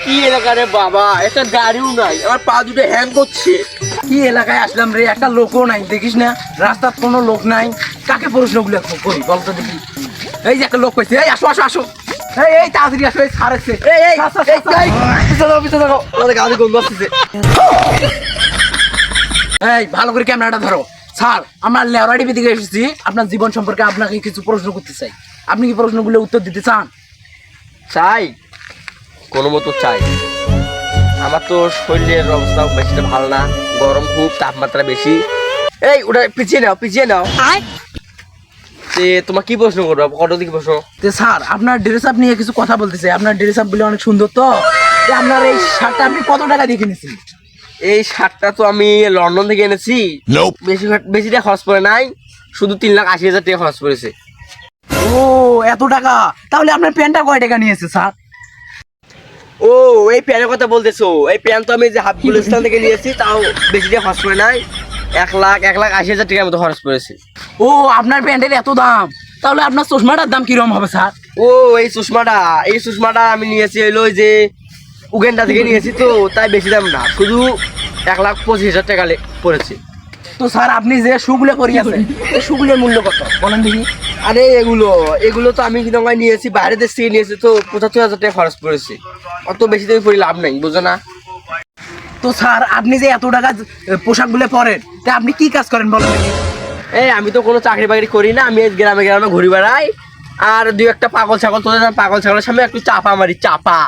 কি এলাকা রে বাবা, একটা গাড়িও নাই, আমার পা দুটো হ্যাং করছে। কি এলাকায় আসলাম রে, একটা লোকও নাই, দেখিস না রাস্তার কোনো লোক নাই। কাকে প্রশ্নগুলো করি বলতো দেখি। এই যে একটা লোক কইছে, এই আসো আসো আসো, এই এই তাড়াতাড়ি আসো, এই স্যার এসছে। এই এই পিছনে থাকো, আমাদের গাড়ি গন্ধ আসছে। এই ভালো করে ক্যামেরাটা ধরো। স্যার, আমরা লেওরাডি দিকে এসেছি, আপনার জীবন সম্পর্কে আপনাকে কিছু প্রশ্ন করতে চাই। আপনি কি প্রশ্নগুলো উত্তর দিতে চান? চাই, কোনো মতো চাই। আমার তো শরীরের অবস্থা বেশি ভালো না, গরম খুব, তাপমাত্রা বেশি। এই ওটা পিছিয়ে নাও, পিছিয়ে নাও। তোমার কি প্রশ্ন করবো, কত দিকে প্রশ্ন? স্যার, আপনার ড্রেস আপ নিয়ে কিছু কথা বলতে চাই। আপনার ড্রেস আপ গুলো অনেক সুন্দর। তো আপনার এই শার্টটা আপনি কত টাকা দিয়ে কিনেছেন? এই শার্টটা তো আমি লন্ডন থেকে এনেছি। বেশি টাকা খরচ পড়ে নাই, শুধু 3,80,000 টাকা খরচ পড়েছে। ও এত টাকা? তাহলে আপনার প্যান্টটা কয় টাকা নিয়েছে স্যার? ও এই প্যান্টের কথা বলতেছো? এই প্যান্ট তো আমি যে হাফ গুলিস্তান থেকে নিয়েছি, তাও বেশি টাকা খরচ পড়ে নাই। 1,80,000 টাকার মতো খরচ পড়েছে। ও আপনার প্যান্টের এত দাম, তাহলে আপনার চশমাটার দাম কিরকম হবে স্যার? ও এই চশমাটা আমি নিয়েছি হলো যে উগান্ডা থেকে নিয়েছি, তো তাই বেশি দাম না, শুধু 1,25,000 টাকা পড়েছে। তো স্যার, আপনি যে শুগুলো পরিয়েছেন, এই শুগুলোর মূল্য কত বলেন দেখি? আরে এগুলো তো আমি কিন্তু নিয়েছি, বাইরের দেশ থেকে নিয়েছি, তো 75,000 টাকা খরচ পড়েছে। অত বেশি দামে পড়ে লাভ নাই, বুঝো না? তো স্যার, আপনি যে এত টাকা পোশাকগুলো পরেন, তা আপনি কি কাজ করেন বলেন দেখি? এই আমি তো কোনো চাকরি বাকরি করি না, আমি গ্রামে গ্রামে ঘুরে বেড়াই, আর দুই একটা পাগল ছাগল তোদের পাগল ছাগলের সামনে একটু চাপা মারি, চাপা।